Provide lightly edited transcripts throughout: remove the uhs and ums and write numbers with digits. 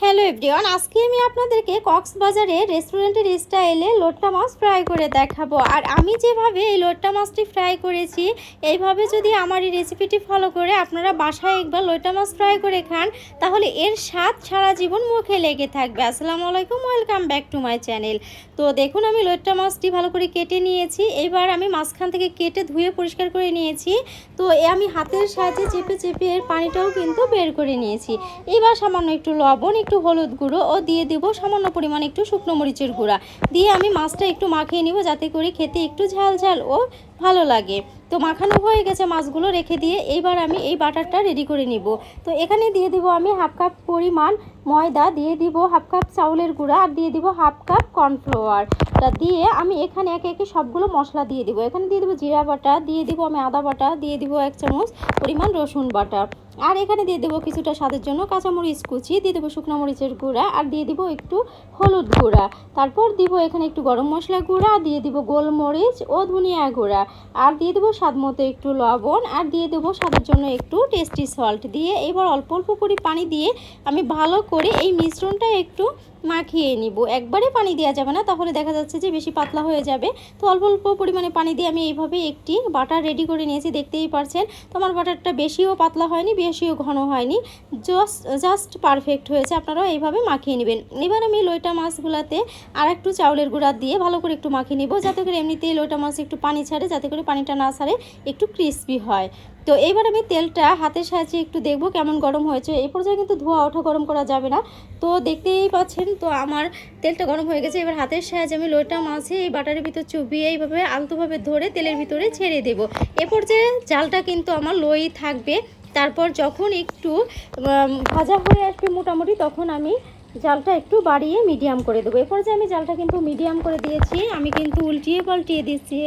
Hello everyone, আজকে আমি আপনাদেরকে কক্সবাজারের রেস্টুরেন্টের স্টাইলে লোট্টা মাছ ফ্রাই করে দেখাবো। আর আমি যেভাবে এই লোট্টা মাছটি ফ্রাই করেছি, এইভাবে যদি আমার এই রেসিপিটি ফলো করে আপনারা বাসায় একবার লোট্টা মাছ ফ্রাই করে খান, তাহলে এর স্বাদ সারা জীবন মুখে লেগে থাকবে। আসসালামু আলাইকুম, welcome back to my channel. তো দেখুন, আমি লোট্টা মাছটি ভালো করে কেটে নিয়েছি। এবার আমি মাঝখান থেকে কেটে ধুয়ে পরিষ্কার করে নিয়েছি। তো আমি হাতের সাহায্যে চেপে চেপে এর পানিটাও কিন্তু বের করে নিয়েছি। এবার সামান্য একটু লবণ, একটু হলুদ গুঁড়ো ও দিয়ে দেবো সামান্য পরিমাণ একটু শুকনো মরিচের গুঁড়া দিয়ে আমি মাছটা একটু মাখিয়ে নিব, যাতে করে খেতে একটু ঝাল ঝাল ও ভালো লাগে। তো মাখানো হয়ে গেছে মাছগুলো রেখে দিয়ে এইবার আমি এই বাটারটা রেডি করে নিব। তো এখানে দিয়ে দিব আমি হাফ কাপ পরিমাণ ময়দা, দিয়ে দিব হাফ কাপ চাউলের গুঁড়া, আর দিয়ে দিব হাফ কাপ কর্নফ্লাওয়ারটা দিয়ে আমি এখানে একে একে সবগুলো মশলা দিয়ে দিব। এখানে দিয়ে দেবো জিরা বাটা, দিয়ে দিব আমি আদা বাটা, দিয়ে দিব 1 চামচ পরিমাণ রসুন বাটা, আর এখানে দিয়ে দেবো কিছুটা স্বাদের জন্য কাঁচামরিচ কুচি, দিয়ে দেবো শুকনো মরিচের গুঁড়া, আর দিয়ে দিব একটু হলুদ গুঁড়া। তারপর দিব এখানে একটু গরম মশলা গুঁড়া, দিয়ে দিব গোলমরিচ ও ধনিয়া গুঁড়া, আর দিয়ে দেবো স্বাদ মতো একটু লবণ, আর দিয়ে দেবো স্বাদের জন্য একটু টেস্টি সল্ট দিয়ে এবার অল্প অল্প করে পানি দিয়ে আমি ভালো করে এই মিশ্রণটা একটু মাখিয়ে নিব। একবারে পানি দেওয়া যাবে না, তাহলে দেখা যাচ্ছে যে বেশি পাতলা হয়ে যাবে। তো অল্প অল্প পরিমাণে পানি দিয়ে আমি এইভাবে একটি বাটার রেডি করে নিয়েছি, দেখতেই পারছেন। তো আমার বাটারটা বেশিও পাতলা হয়নি, বেশিও ঘন হয়নি, জাস্ট পারফেক্ট হয়েছে। আপনারাও এইভাবে মাখিয়ে নেবেন। এবার আমি লইটা মাছগুলোতে আর একটু চাউলের গুঁড়া দিয়ে ভালো করে একটু মাখিয়ে নিব, যাতে করে এমনিতেই লইটা মাছ একটু পানি ছাড়ে, যাতে করে পানিটা না ছাড়ে, একটু ক্রিস্পি হয়। তো এইবার আমি তেলটা হাতের সাহায্যে একটু দেখব কেমন গরম হয়েছে। এই পর্যায়ে কিন্তু ধোয়া ওঠা গরম করা যাবে না। তো দেখতেই পাচ্ছেন, তো আমার তেলটা গরম হয়ে গেছে। এবার হাতের সাহায্যে আমি লইটা মাছে এই বাটারের ভিতর চুবিয়ে এইভাবে আলতোভাবে ধরে তেলের ভিতরে ছেড়ে দেব। এ পর্যায়ে জালটা কিন্তু আমার লোই থাকবে। তারপর যখন একটু ভাজা হয়ে আসবে মোটামুটি, তখন আমি জালটা একটু বাড়িয়ে মিডিয়াম করে দেবো। এরপর যে আমি জালটা কিন্তু মিডিয়াম করে দিয়েছি, আমি কিন্তু উল্টিয়ে পাল্টিয়ে দিচ্ছি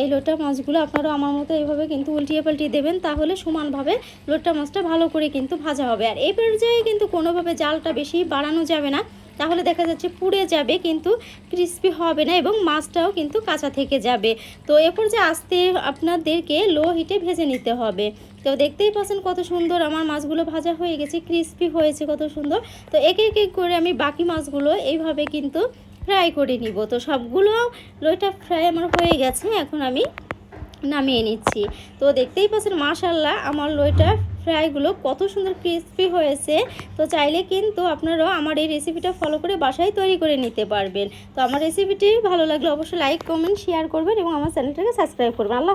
এই লোট্টা মাছগুলো। আপনারাও আমার মতো এইভাবে কিন্তু উল্টিয়ে পাল্টিয়ে দেবেন, তাহলে সমানভাবে লোট্টা মাছটা ভালো করে কিন্তু ভাজা হবে। আর এই পর্যায়ে কিন্তু কোনোভাবে জালটা বেশি বাড়ানো যাবে না, তাহলে দেখা যাচ্ছে পুড়ে যাবে, কিন্তু ক্রিস্পি হবে না এবং মাছটাও কিন্তু কাঁচা থেকে যাবে। তো এরপর যে আস্তে আপনাদেরকে লো হিটে ভেজে নিতে হবে। তো দেখতেই পাচ্ছেন কত সুন্দর আমার মাছগুলো ভাজা হয়ে গেছে, ক্রিস্পি হয়েছে কত সুন্দর। তো একে একে করে আমি বাকি মাছগুলো এইভাবে কিন্তু ফ্রাই করে নিব। তো সবগুলো লইটা ফ্রাই আমার হয়ে গেছে, এখন আমি নামিয়ে নিচ্ছি। তো দেখতেই পাচ্ছেন মাশাআল্লাহ আমার লইটা ফ্রাইগুলো কত সুন্দর ক্রিস্পি হয়েছে। তো চাইলে কিন্তু আপনারাও আমার এই রেসিপিটা ফলো করে বাসায় তৈরি করে নিতে পারবেন। তো আমার রেসিপিটি ভালো লাগলে অবশ্যই লাইক, কমেন্ট, শেয়ার করবেন এবং আমার চ্যানেলটাকে সাবস্ক্রাইব করবেন। আল্লাহ।